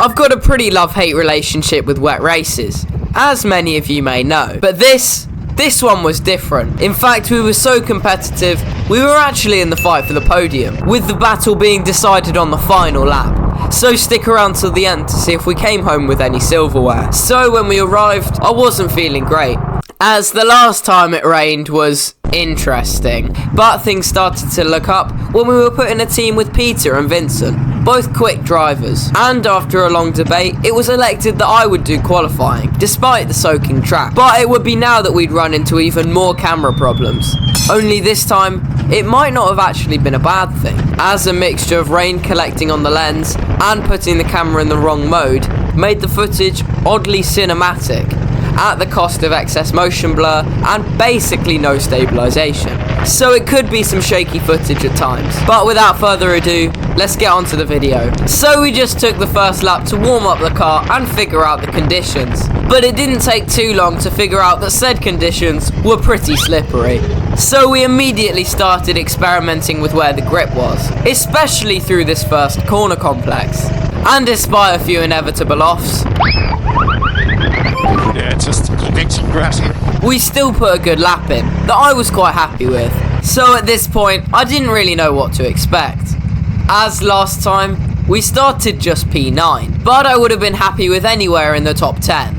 I've got a pretty love-hate relationship with wet races, as many of you may know, but this one was different. In fact, we were so competitive, we were actually in the fight for the podium, with the battle being decided on the final lap. So stick around till the end to see if we came home with any silverware. So when we arrived, I wasn't feeling great, as the last time it rained was interesting, but things started to look up when we were put in a team with Peter and Vincent, both quick drivers, and after a long debate it was elected that I would do qualifying despite the soaking track. But it would be now that we'd run into even more camera problems, only this time it might not have actually been a bad thing, as a mixture of rain collecting on the lens and putting the camera in the wrong mode made the footage oddly cinematic, at the cost of excess motion blur and basically no stabilisation. So it could be some shaky footage at times. But without further ado, let's get on to the video. So we just took the first lap to warm up the car and figure out the conditions. But it didn't take too long to figure out that said conditions were pretty slippery. So we immediately started experimenting with where the grip was, especially through this first corner complex. And despite a few inevitable offs, yeah, just some grass here. We still put a good lap in that I was quite happy with. So at this point, I didn't really know what to expect. As last time, we started just P9, but I would have been happy with anywhere in the top 10,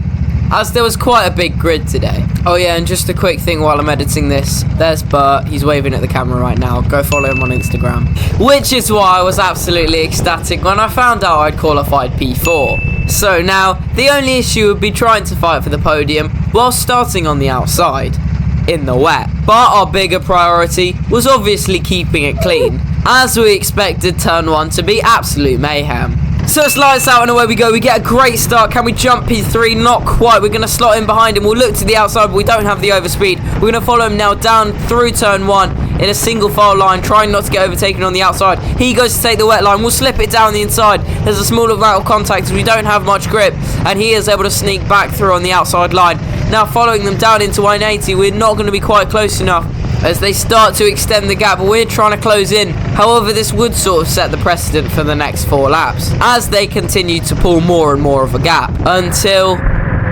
as there was quite a big grid today. Oh yeah, and just a quick thing while I'm editing this, there's Bert, he's waving at the camera right now, go follow him on Instagram. Which is why I was absolutely ecstatic when I found out I'd qualified P4. So now, the only issue would be trying to fight for the podium while starting on the outside, in the wet. But our bigger priority was obviously keeping it clean, as we expected turn 1 to be absolute mayhem. So it's lights out and away we go. We get a great start. Can we jump P3? Not quite. We're going to slot in behind him. We'll look to the outside, but we don't have the overspeed. We're going to follow him now down through turn 1 in a single file line, trying not to get overtaken on the outside. He goes to take the wet line. We'll slip it down the inside. There's a small amount of contact as we don't have much grip, and he is able to sneak back through on the outside line. Now following them down into 180, we're not going to be quite close enough as they start to extend the gap, but we're trying to close in. However, this would sort of set the precedent for the next 4 laps, as they continue to pull more and more of a gap, until...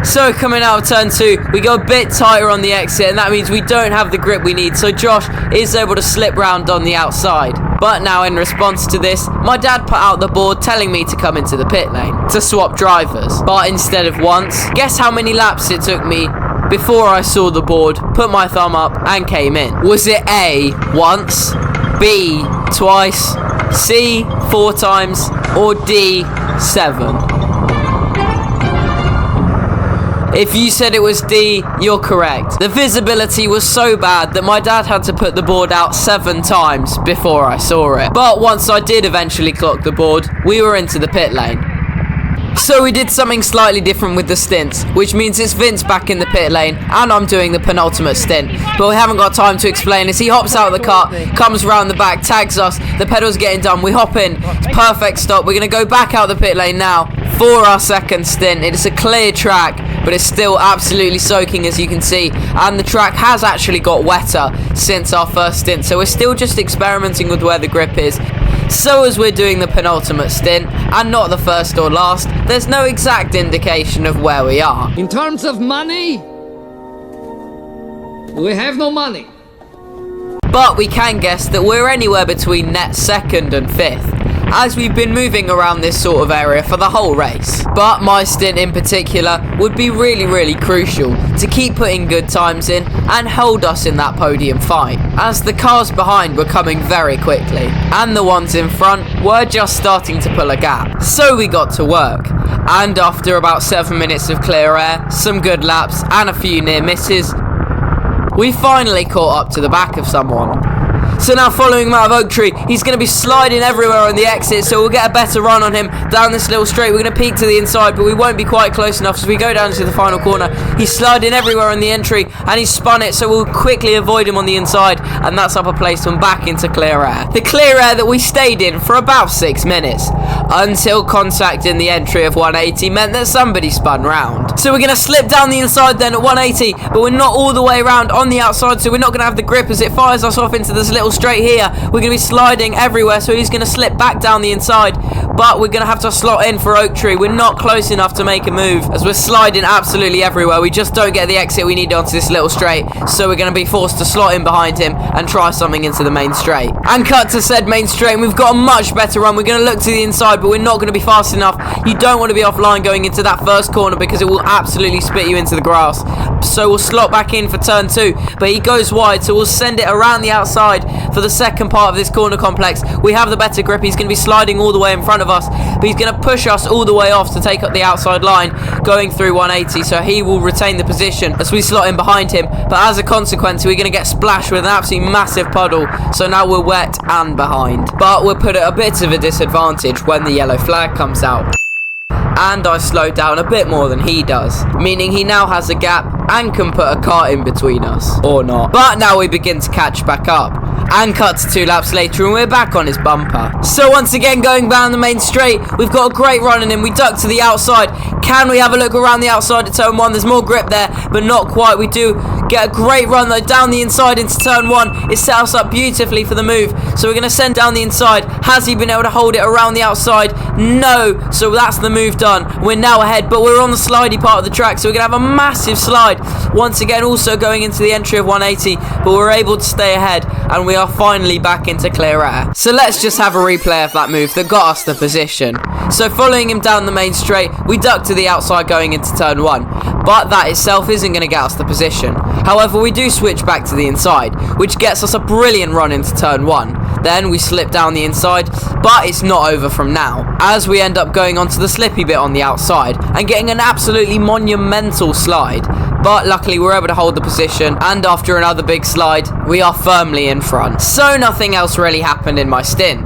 So coming out of turn 2, we go a bit tighter on the exit, and that means we don't have the grip we need, so Josh is able to slip round on the outside. But now in response to this, my dad put out the board telling me to come into the pit lane to swap drivers. But instead of once, guess how many laps it took me before I saw the board, put my thumb up and came in? Was it A, once, B, twice, C, 4 times, or D, 7? If you said it was D, you're correct. The visibility was so bad that my dad had to put the board out 7 times before I saw it. But once I did eventually clock the board, we were into the pit lane. So we did something slightly different with the stints, which means it's Vince back in the pit lane and I'm doing the penultimate stint. But we haven't got time to explain as he hops out of the car, comes round the back, tags us, the pedal's getting done, we hop in, it's perfect stop. We're going to go back out the pit lane now for our second stint. It is a clear track, but it's still absolutely soaking as you can see, and the track has actually got wetter since our first stint, so we're still just experimenting with where the grip is. So as we're doing the penultimate stint, and not the first or last, there's no exact indication of where we are. In terms of money, we have no money. But we can guess that we're anywhere between net 2nd and 5th, as we've been moving around this sort of area for the whole race. But my stint in particular would be really crucial to keep putting good times in and hold us in that podium fight, as the cars behind were coming very quickly and the ones in front were just starting to pull a gap. So we got to work, and after about 7 minutes of clear air, some good laps and a few near misses, we finally caught up to the back of someone. So now following him out of Oak Tree, he's going to be sliding everywhere on the exit, so we'll get a better run on him down this little straight. We're going to peek to the inside, but we won't be quite close enough as we go down to the final corner. He's sliding everywhere on the entry, and he's spun it, so we'll quickly avoid him on the inside, and that's up a place and back into clear air. The clear air that we stayed in for about 6 minutes, until contact in the entry of 180 meant that somebody spun round. So we're going to slip down the inside then at 180, but we're not all the way around on the outside, so we're not going to have the grip as it fires us off into this little little straight here. We're going to be sliding everywhere, so he's going to slip back down the inside. But we're going to have to slot in for Oak Tree. We're not close enough to make a move, as we're sliding absolutely everywhere. We just don't get the exit we need onto this little straight, so we're going to be forced to slot in behind him and try something into the main straight. And cut to said main straight, and we've got a much better run. We're going to look to the inside, but we're not going to be fast enough. You don't want to be offline going into that first corner because it will absolutely spit you into the grass. So we'll slot back in for turn 2, but he goes wide, so we'll send it around the outside for the second part of this corner complex. We have the better grip. He's going to be sliding all the way in front of us, but he's going to push us all the way off to take up the outside line going through 180, so he will retain the position as we slot in behind him. But as a consequence, we're going to get splashed with an absolutely massive puddle, so now we're wet and behind. But we're put at a bit of a disadvantage when the yellow flag comes out. And I slow down a bit more than he does, meaning he now has a gap and can put a car in between us, or not. But now we begin to catch back up, and cut to 2 laps later and we're back on his bumper. So once again, going down the main straight, we've got a great run in him. We duck to the outside. Can we have a look around the outside at turn 1? There's more grip there, but not quite. We do get a great run though down the inside into turn 1. It set us up beautifully for the move, so we're going to send down the inside. Has he been able to hold it around the outside? No, so that's the move done. We're now ahead, but we're on the slidey part of the track, so we're going to have a massive slide. Once again, also going into the entry of 180, but we're able to stay ahead, and we are finally back into clear air. So let's just have a replay of that move that got us the position. So following him down the main straight, we duck to the outside going into turn 1, but that itself isn't going to get us the position. However, we do switch back to the inside, which gets us a brilliant run into turn 1. Then we slip down the inside, but it's not over from now, as we end up going onto the slippy bit on the outside and getting an absolutely monumental slide. But luckily we're able to hold the position, and after another big slide, we are firmly in front. So nothing else really happened in my stint,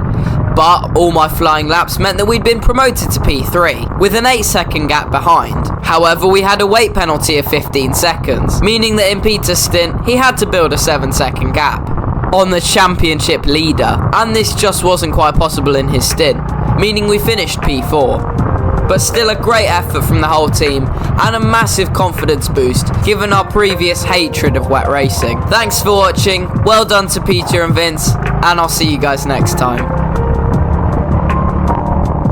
but all my flying laps meant that we'd been promoted to P3, with an 8-second gap behind. However, we had a weight penalty of 15 seconds, meaning that in Peter's stint, he had to build a 7-second gap on the championship leader, and this just wasn't quite possible in his stint, meaning we finished P4. But still a great effort from the whole team, and a massive confidence boost, given our previous hatred of wet racing. Thanks for watching, well done to Peter and Vince, and I'll see you guys next time.